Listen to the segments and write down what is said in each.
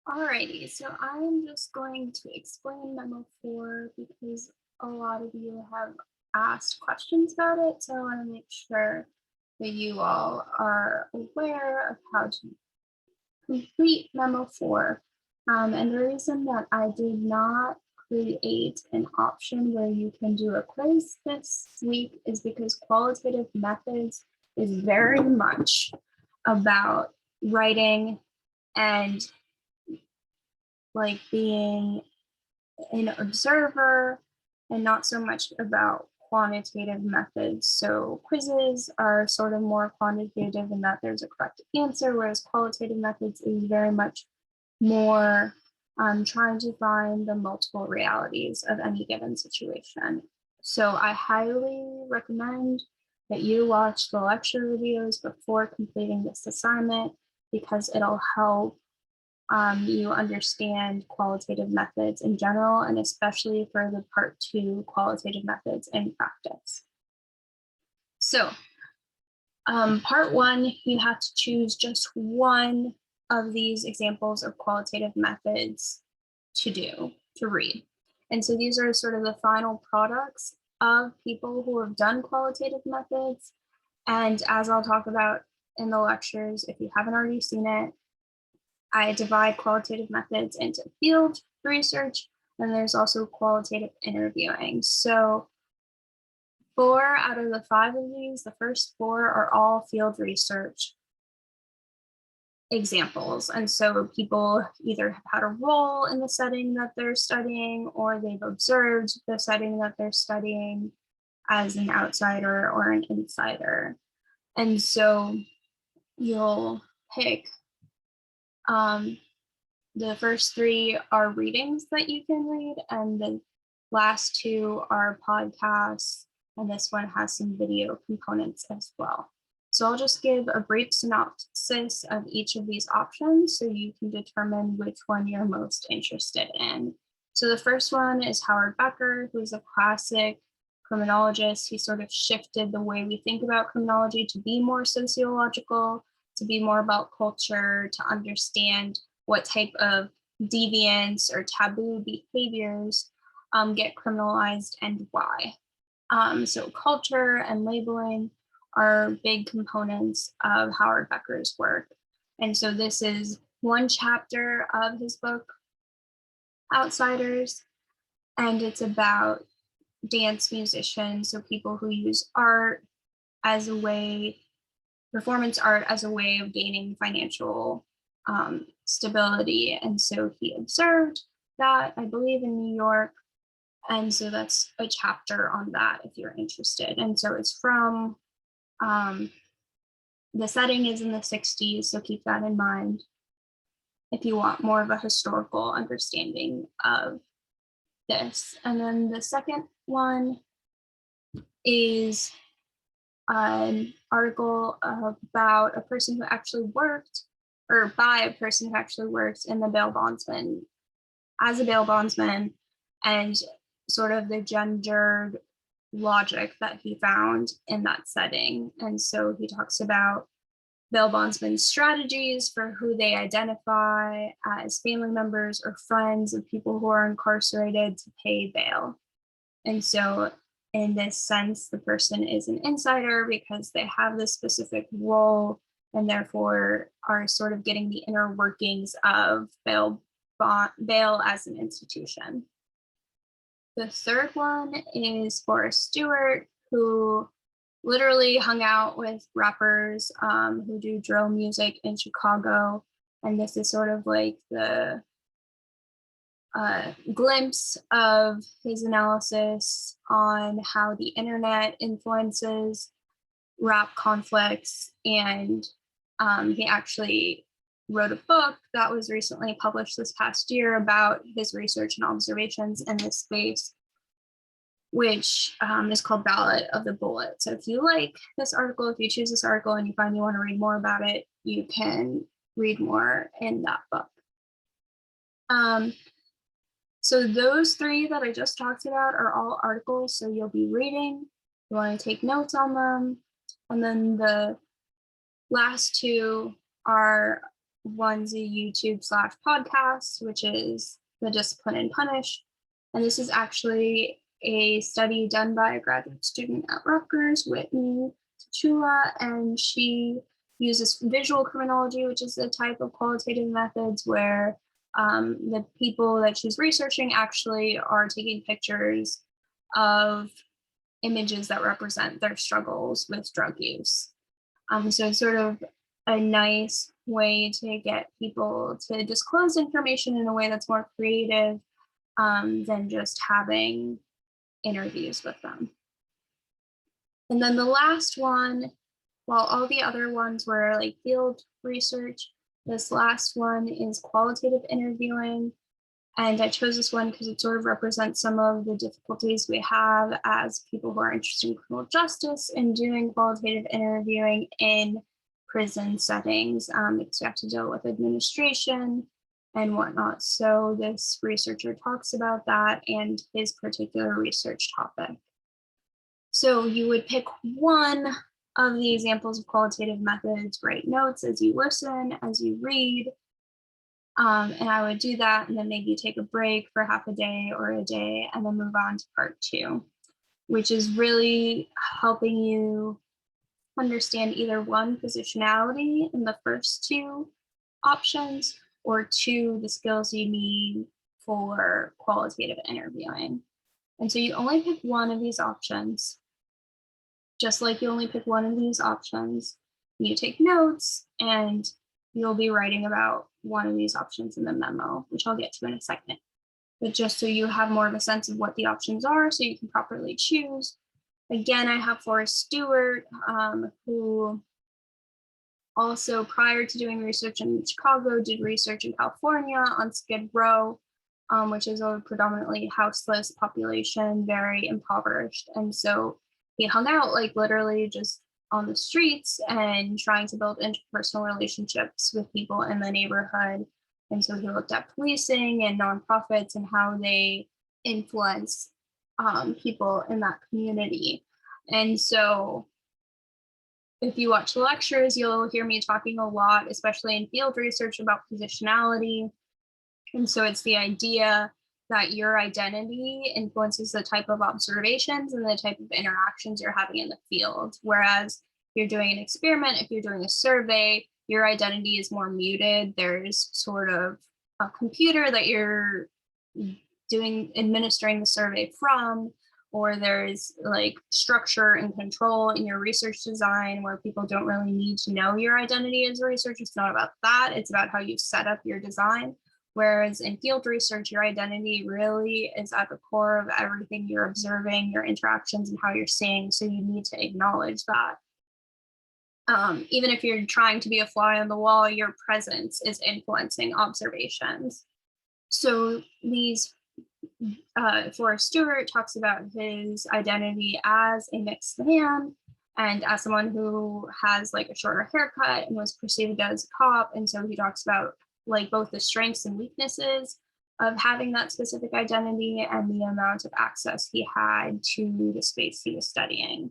Alrighty, so I'm just going to explain Memo 4 because a lot of you have asked questions about it. So I want to make sure that you all are aware of how to complete Memo 4. And the reason that I did not create an option where you can do a quiz this week is because qualitative methods is very much about writing and like being an observer and not so much about quantitative methods. So quizzes are sort of more quantitative in that there's a correct answer, whereas qualitative methods is very much more trying to find the multiple realities of any given situation. So I highly recommend that you watch the lecture videos before completing this assignment because it'll help you understand qualitative methods in general, and especially for the part 2 qualitative methods in practice. So part 1, you have to choose just one of these examples of qualitative methods to read. And so these are sort of the final products of people who have done qualitative methods. And as I'll talk about in the lectures, if you haven't already seen it, I divide qualitative methods into field research, and there's also qualitative interviewing. So 4 out of the 5 of these, the first 4 are all field research examples. And so people either have had a role in the setting that they're studying, or they've observed the setting that they're studying as an outsider or an insider. And so you'll pick the first 3 are readings that you can read, and the last 2 are podcasts, and this one has some video components as well. So I'll just give a brief synopsis of each of these options so you can determine which one you're most interested in. So the first one is Howard Becker, who's a classic criminologist. He sort of shifted the way we think about criminology to be more sociological, to be more about culture, to understand what type of deviance or taboo behaviors get criminalized and why. So culture and labeling are big components of Howard Becker's work. And so this is one chapter of his book, Outsiders, and it's about dance musicians, so people who use art as a way, performance art as a way of gaining financial stability. And so he observed that, I believe, in New York. And so that's a chapter on that if you're interested. And so it's from, the setting is in the 60s, so keep that in mind if you want more of a historical understanding of this. And then the second one is an article about a person who actually worked, or by a person who actually worked in the bail bondsman, as a bail bondsman, and sort of the gendered logic that he found in that setting. And so he talks about bail bondsmen's strategies for who they identify as family members or friends of people who are incarcerated to pay bail. And so in this sense, the person is an insider because they have this specific role and therefore are sort of getting the inner workings of bail as an institution. The third one is Forrest Stewart, who literally hung out with rappers who do drill music in Chicago. And this is sort of like the glimpse of his analysis on how the internet influences rap conflicts. And he actually wrote a book that was recently published this past year about his research and observations in this space, which is called Ballot of the Bullet. So if you like this article, if you choose this article and you find you want to read more about it, you can read more in that book. So those 3 that I just talked about are all articles, so you'll be reading, you want to take notes on them. And then the last 2 are one's a YouTube/podcast, which is The Discipline and Punish. And this is actually a study done by a graduate student at Rutgers, Whitney Chula, and she uses visual criminology, which is a type of qualitative methods where the people that she's researching actually are taking pictures of images that represent their struggles with drug use. So it's sort of a nice way to get people to disclose information in a way that's more creative than just having interviews with them. And then the last one, while all the other ones were like field research, this last one is qualitative interviewing. And I chose this one because it sort of represents some of the difficulties we have as people who are interested in criminal justice and doing qualitative interviewing in prison settings, because you have to deal with administration and whatnot. So this researcher talks about that and his particular research topic. So you would pick one of the examples of qualitative methods, write notes as you listen, as you read, and I would do that and then maybe take a break for half a day or a day and then move on to part 2, which is really helping you understand either 1, positionality in the first 2 options, or 2, the skills you need for qualitative interviewing. And so you only pick one of these options. Just like you only pick one of these options, you take notes and you'll be writing about one of these options in the memo, which I'll get to in a second. But just so you have more of a sense of what the options are so you can properly choose. Again, I have Forrest Stewart, who also prior to doing research in Chicago, did research in California on Skid Row, which is a predominantly houseless population, very impoverished. And so he hung out like literally just on the streets and trying to build interpersonal relationships with people in the neighborhood. And so he looked at policing and nonprofits and how they influence people in that community. And so if you watch the lectures, you'll hear me talking a lot, especially in field research, about positionality. And so it's the idea that your identity influences the type of observations and the type of interactions you're having in the field. Whereas if you're doing an experiment, if you're doing a survey, your identity is more muted. There's sort of a computer that you're administering the survey from, or there's like structure and control in your research design where people don't really need to know your identity as a researcher. It's not about that. It's about how you set up your design. Whereas in field research, your identity really is at the core of everything you're observing, your interactions and how you're seeing. So you need to acknowledge that. Even if you're trying to be a fly on the wall, your presence is influencing observations. So Forrest Stewart talks about his identity as a mixed man and as someone who has like a shorter haircut and was perceived as a cop. And so he talks about like both the strengths and weaknesses of having that specific identity and the amount of access he had to the space he was studying.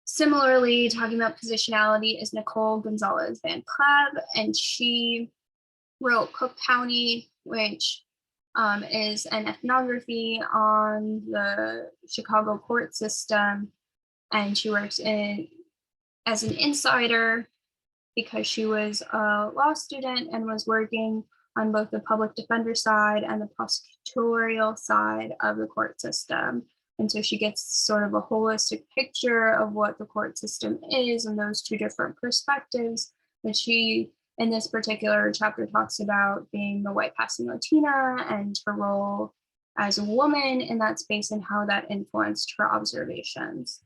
Similarly, talking about positionality is Nicole Gonzalez Van Clab, and she wrote Cook County, which is an ethnography on the Chicago court system. And she works as an insider because she was a law student and was working on both the public defender side and the prosecutorial side of the court system. And so she gets sort of a holistic picture of what the court system is and those 2 different perspectives that she, in this particular chapter, talks about being the white passing Latina and her role as a woman in that space and how that influenced her observations.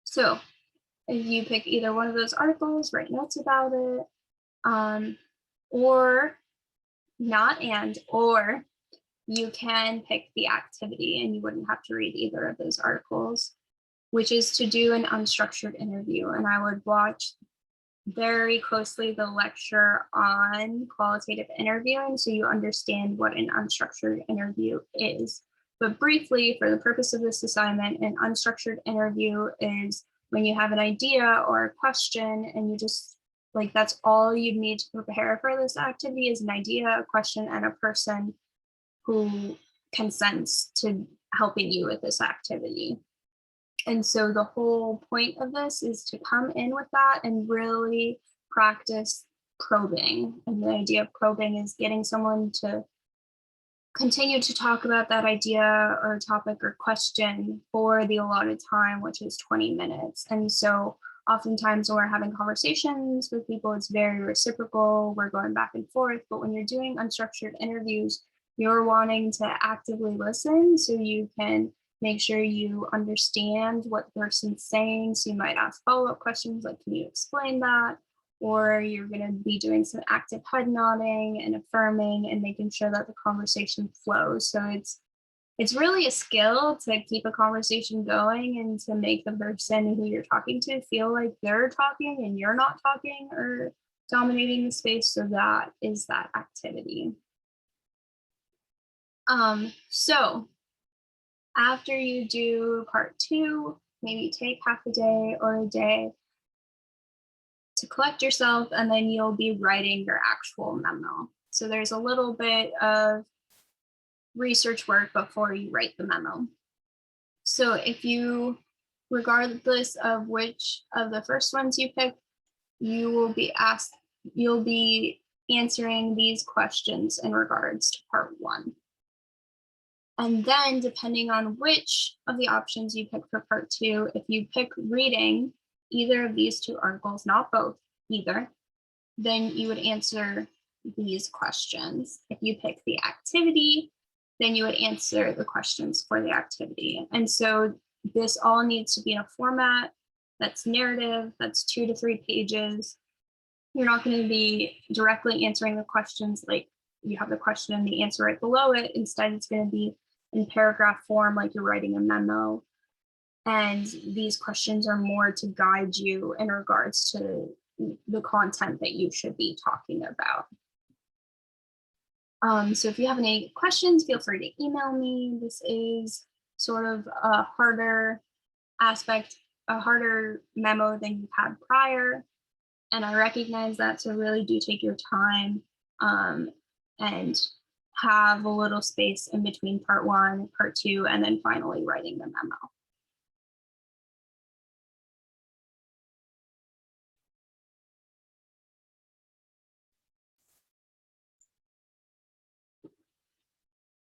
So if you pick either one of those articles, write notes about it, or you can pick the activity and you wouldn't have to read either of those articles, which is to do an unstructured interview. And I would watch very closely the lecture on qualitative interviewing so you understand what an unstructured interview is. But briefly, for the purpose of this assignment, an unstructured interview is when you have an idea or a question and you just Like that's all you need to prepare for this activity is an idea, a question, and a person who consents to helping you with this activity. And so the whole point of this is to come in with that and really practice probing. And the idea of probing is getting someone to continue to talk about that idea or topic or question for the allotted time, which is 20 minutes. And so oftentimes when we're having conversations with people, it's very reciprocal. We're going back and forth. But when you're doing unstructured interviews, you're wanting to actively listen so you can make sure you understand what the person's saying. So you might ask follow-up questions like, can you explain that? Or you're going to be doing some active head nodding and affirming and making sure that the conversation flows. So it's really a skill to keep a conversation going and to make the person who you're talking to feel like they're talking and you're not talking or dominating the space. So that is that activity. So after you do part 2, maybe take half a day or a day to collect yourself, and then you'll be writing your actual memo. So there's a little bit of research work before you write the memo. So if you, regardless of which of the first ones you pick, you'll be answering these questions in regards to part 1. And then depending on which of the options you pick for part 2, if you pick reading either of these 2 articles, not both, either, then you would answer these questions. If you pick the activity, then you would answer the questions for the activity. And so this all needs to be in a format that's narrative, that's 2 to 3 pages. You're not going to be directly answering the questions like you have the question and the answer right below it. Instead, it's going to be in paragraph form, like you're writing a memo. And these questions are more to guide you in regards to the content that you should be talking about. So if you have any questions, feel free to email me. This is sort of a harder aspect, a harder memo than you've had prior. And I recognize that, so really do take your time and have a little space in between part 1, part 2, and then finally writing the memo.